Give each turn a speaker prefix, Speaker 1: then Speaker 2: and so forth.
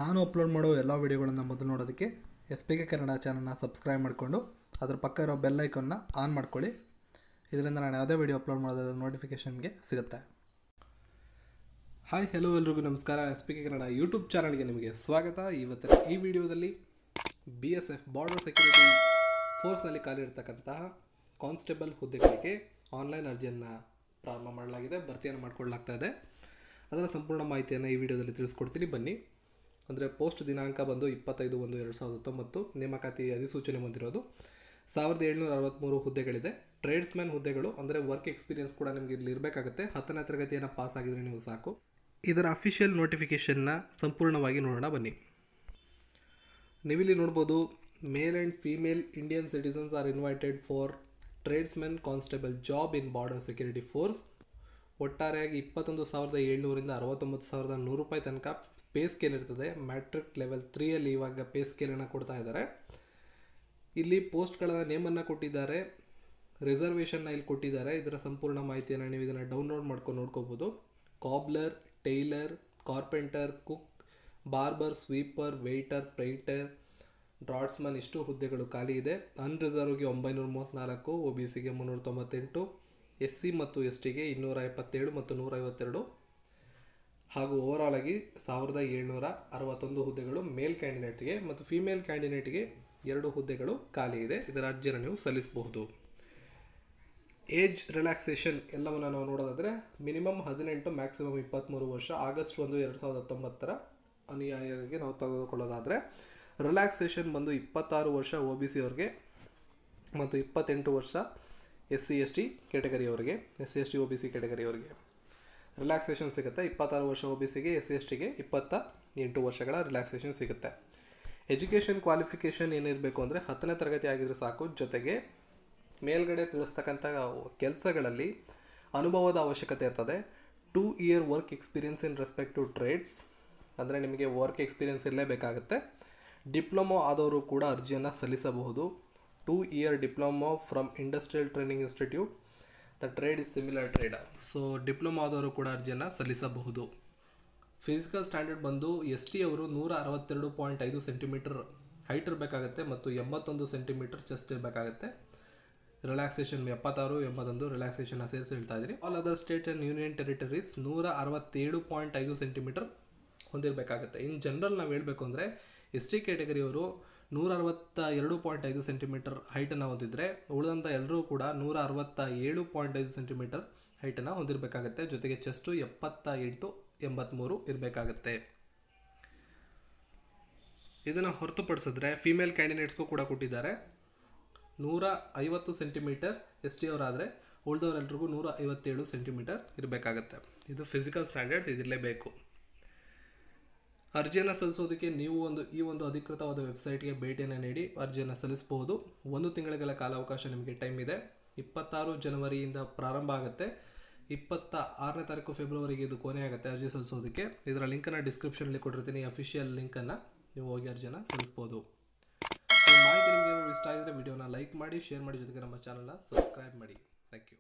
Speaker 1: ನಾನು ಅಪ್ಲೋಡ್ ಮಾಡೋ ಎಲ್ಲ ವೀಡಿಯೋಗಳನ್ನು ಮೊದಲು ನೋಡೋದಕ್ಕೆ SPK ಕನ್ನಡ ಚಾನಲ್ನ ಸಬ್ಸ್ಕ್ರೈಬ್ ಮಾಡಿಕೊಂಡು ಅದರ ಪಕ್ಕ ಇರೋ ಬೆಲ್ ಐಕನ್ನ ಆನ್ ಮಾಡ್ಕೊಳ್ಳಿ. ಇದರಿಂದ ನಾನು ಯಾವುದೇ ವೀಡಿಯೋ ಅಪ್ಲೋಡ್ ಮಾಡೋದಾದ ನೋಟಿಫಿಕೇಷನ್ಗೆ ಸಿಗುತ್ತೆ. ಹಾಯ್ ಹೆಲೋ ಎಲ್ರಿಗೂ ನಮಸ್ಕಾರ. SPK ಕನ್ನಡ ಯೂಟ್ಯೂಬ್ ಚಾನಲ್ಗೆ ನಿಮಗೆ ಸ್ವಾಗತ. ಇವತ್ತಿನ ಈ ವಿಡಿಯೋದಲ್ಲಿ BSF ಬಾರ್ಡರ್ ಸೆಕ್ಯೂರಿಟಿ ಫೋರ್ಸ್ನಲ್ಲಿ ಖಾಲಿರ್ತಕ್ಕಂತಹ ಕಾನ್ಸ್ಟೇಬಲ್ ಹುದ್ದೆಗಳಿಗೆ ಆನ್ಲೈನ್ ಅರ್ಜಿಯನ್ನು ಪ್ರಾರಂಭ ಮಾಡಲಾಗಿದೆ, ಭರ್ತಿಯನ್ನು ಮಾಡಿಕೊಳ್ಳಲಾಗ್ತಾ ಇದೆ. ಅದರ ಸಂಪೂರ್ಣ ಮಾಹಿತಿಯನ್ನು ಈ ವಿಡಿಯೋದಲ್ಲಿ ತಿಳಿಸ್ಕೊಡ್ತೀನಿ, ಬನ್ನಿ. ಅಂದರೆ ಪೋಸ್ಟ್ ದಿನಾಂಕ ಬಂದು 25/1/2019, ನೇಮಕಾತಿ ಅಧಿಸೂಚನೆ ಬಂದಿರೋದು 1763 ಹುದ್ದೆಗಳಿದೆ. ಟ್ರೇಡ್ಸ್ಮ್ಯಾನ್ ಹುದ್ದೆಗಳು ಅಂದರೆ ವರ್ಕ್ ಎಕ್ಸ್ಪೀರಿಯನ್ಸ್ ಕೂಡ ನಿಮಗೆ ಇಲ್ಲಿ ಇರಬೇಕಾಗುತ್ತೆ. 10ನೇ ತರಗತಿಯನ್ನು ಪಾಸ್ ಆಗಿದ್ರೆ ನೀವು ಸಾಕು. ಇದರ ಅಫಿಷಿಯಲ್ ನೋಟಿಫಿಕೇಷನ್ನ ಸಂಪೂರ್ಣವಾಗಿ ನೋಡೋಣ, ಬನ್ನಿ. ನೀವಿಲ್ಲಿ ನೋಡ್ಬೋದು, male and female Indian citizens R invited for tradesmen constable job in border security force. ಒಟ್ಟಾರೆಯಾಗಿ 21,700ರಿಂದ 69,100 ರೂಪಾಯಿ ತನಕ ಪೇ ಸ್ಕೇಲ್ ಇರ್ತದೆ. ಮ್ಯಾಟ್ರಿಕ್ ಲೆವೆಲ್ 3ಯಲ್ಲಿ ಇವಾಗ ಪೇ ಸ್ಕೇಲನ್ನು ಕೊಡ್ತಾ ಇದ್ದಾರೆ. ಇಲ್ಲಿ ಪೋಸ್ಟ್ಗಳ ನೇಮನ್ನು ಕೊಟ್ಟಿದ್ದಾರೆ, ರಿಸರ್ವೇಷನ್ನ ಇಲ್ಲಿ ಕೊಟ್ಟಿದ್ದಾರೆ. ಇದರ ಸಂಪೂರ್ಣ ಮಾಹಿತಿಯನ್ನು ನೀವು ಇದನ್ನು ಡೌನ್ಲೋಡ್ ಮಾಡ್ಕೊಂಡು ನೋಡ್ಕೋಬೋದು. Cobbler, tailor, carpenter, cook, barber, sweeper, waiter, painter, draughtsman ಇಷ್ಟು ಹುದ್ದೆಗಳು ಖಾಲಿ ಇದೆ. ಅನ್ರಿಸರ್ವ್ಗೆ 934, OBCಗೆ 398, SC ಮತ್ತು STಗೆ 277 ಮತ್ತು 152, ಹಾಗೂ ಓವರಾಲ್ ಆಗಿ 1761 ಹುದ್ದೆಗಳು ಮೇಲ್ ಕ್ಯಾಂಡಿಡೇಟ್ಗೆ ಮತ್ತು ಫಿಮೇಲ್ ಕ್ಯಾಂಡಿಡೇಟ್ಗೆ 2 ಹುದ್ದೆಗಳು ಖಾಲಿ ಇದೆ. ಇದರ ಅರ್ಜಿಯನ್ನು ನೀವು ಸಲ್ಲಿಸಬಹುದು. ಏಜ್ ರಿಲ್ಯಾಕ್ಸೇಷನ್ ಎಲ್ಲವನ್ನು ನಾವು ನೋಡೋದಾದರೆ ಮಿನಿಮಮ್ 18, ಮ್ಯಾಕ್ಸಿಮಮ್ 23 ವರ್ಷ. August 1, 2019 ಅನುಯಾಯಿಗೆ ನಾವು ತೆಗೆದುಕೊಳ್ಳೋದಾದರೆ ರಿಲ್ಯಾಕ್ಸೇಷನ್ ಬಂದು 26 ವರ್ಷ OBC ಅವ್ರಿಗೆ ಮತ್ತು 28 ವರ್ಷ SC ST ಕ್ಯಾಟಗರಿಯವರಿಗೆ, SC ST OBC ಕ್ಯಾಟಗರಿಯವರಿಗೆ ರಿಲ್ಯಾಕ್ಸೇಷನ್ ಸಿಗುತ್ತೆ. 26 ವರ್ಷ OBCಗೆ, SC STಗೆ 28 ವರ್ಷಗಳ ರಿಲ್ಯಾಕ್ಸೇಷನ್ ಸಿಗುತ್ತೆ. ಎಜುಕೇಷನ್ ಕ್ವಾಲಿಫಿಕೇಷನ್ ಏನಿರಬೇಕು ಅಂದರೆ 10ನೇ ತರಗತಿ ಆಗಿದ್ರೆ ಸಾಕು. ಜೊತೆಗೆ ಮೇಲ್ಗಡೆ ತಿಳಿಸ್ತಕ್ಕಂಥ ಕೆಲಸಗಳಲ್ಲಿ ಅನುಭವದ ಅವಶ್ಯಕತೆ ಇರ್ತದೆ. 2 year work experience in respect to trades, ಅಂದರೆ ನಿಮಗೆ ವರ್ಕ್ ಎಕ್ಸ್ಪೀರಿಯನ್ಸ್ ಇರಲೇಬೇಕಾಗುತ್ತೆ. ಡಿಪ್ಲೊಮೊ ಆದವರು ಕೂಡ ಅರ್ಜಿಯನ್ನು ಸಲ್ಲಿಸಬಹುದು. 2 year diploma from industrial training institute, the trade is similar trade. So diploma ಆದವರು ಕೂಡ ಅರ್ಜಿಯನ್ನು ಸಲ್ಲಿಸಬಹುದು. ಫಿಸಿಕಲ್ ಸ್ಟ್ಯಾಂಡರ್ಡ್ ಬಂದು ST ಅವರು 162.5 ಸೆಂಟಿಮೀಟರ್ ಹೈಟ್ ಇರಬೇಕಾಗುತ್ತೆ ಮತ್ತು 81 ಸೆಂಟಿಮೀಟರ್ ಚೆಸ್ಟ್ ಇರಬೇಕಾಗುತ್ತೆ. ರಿಲ್ಯಾಕ್ಸೇಷನ್ 76, 81 ರಿಲ್ಯಾಕ್ಸೇಷನ್ ಸೇರಿಸಿ ಹೇಳ್ತಾ ಇದ್ದೀನಿ. All other state and union territories 167.5 centimetre ಹೊಂದಿರಬೇಕಾಗುತ್ತೆ. ಇನ್ ಜನರಲ್ ನಾವು ಹೇಳಬೇಕು ಅಂದರೆ ST ಕ್ಯಾಟಗರಿಯವರು 162.5 ಸೆಂಟಿಮೀಟರ್ ಹೈಟನ್ನು ಹೊಂದಿದ್ರೆ, ಉಳಿದಂಥ ಎಲ್ಲರೂ ಕೂಡ 167.5 ಸೆಂಟಿಮೀಟರ್ ಹೈಟನ್ನು ಹೊಂದಿರಬೇಕಾಗುತ್ತೆ. ಜೊತೆಗೆ ಚೆಸ್ಟು 78, 83 ಇರಬೇಕಾಗುತ್ತೆ. ಇದನ್ನು ಹೊರತುಪಡಿಸಿದ್ರೆ ಫಿಮೇಲ್ ಕ್ಯಾಂಡಿಡೇಟ್ಸ್ಗೂ ಕೂಡ ಕೊಟ್ಟಿದ್ದಾರೆ. 150 ಸೆಂಟಿಮೀಟರ್ ST ಅವರಾದರೆ, ಉಳಿದವರೆಲ್ರಿಗೂ 157 ಸೆಂಟಿಮೀಟರ್ ಇರಬೇಕಾಗುತ್ತೆ. ಇದು ಫಿಸಿಕಲ್ ಸ್ಟ್ಯಾಂಡರ್ಡ್, ಇದಿರಲೇಬೇಕು. ಅರ್ಜಿಯನ್ನು ಸಲ್ಲಿಸೋದಕ್ಕೆ ನೀವು ಈ ಒಂದು ಅಧಿಕೃತವಾದ ವೆಬ್ಸೈಟ್ಗೆ ಭೇಟಿಯನ್ನು ನೀಡಿ ಅರ್ಜಿಯನ್ನು ಸಲ್ಲಿಸಬಹುದು. 1 ತಿಂಗಳ ಕಾಲಾವಕಾಶ ನಿಮಗೆ ಟೈಮ್ ಇದೆ. 26 ಜನವರಿಯಿಂದ ಪ್ರಾರಂಭ ಆಗುತ್ತೆ. 26ನೇ ತಾರೀಕು ಫೆಬ್ರವರಿಗೆ ಇದು ಕೊನೆ ಆಗುತ್ತೆ ಅರ್ಜಿ ಸಲ್ಲಿಸೋದಕ್ಕೆ. ಇದರ ಲಿಂಕನ್ನು ಡಿಸ್ಕ್ರಿಪ್ಷನಲ್ಲಿ ಕೊಟ್ಟಿರ್ತೀನಿ, ಅಫಿಷಿಯಲ್ ಲಿಂಕನ್ನು ನೀವು ಹೋಗಿ ಅರ್ಜಿಯನ್ನು ಸಲ್ಲಿಸ್ಬೋದು. ಮಾಹಿತಿ ನಿಮಗೆ ಇಷ್ಟ ಆಗಿದ್ರೆ ವಿಡಿಯೋನ ಲೈಕ್ ಮಾಡಿ, ಶೇರ್ ಮಾಡಿ, ಜೊತೆಗೆ ನಮ್ಮ ಚಾನಲ್ನ ಸಬ್ಸ್ಕ್ರೈಬ್ ಮಾಡಿ. Thank you.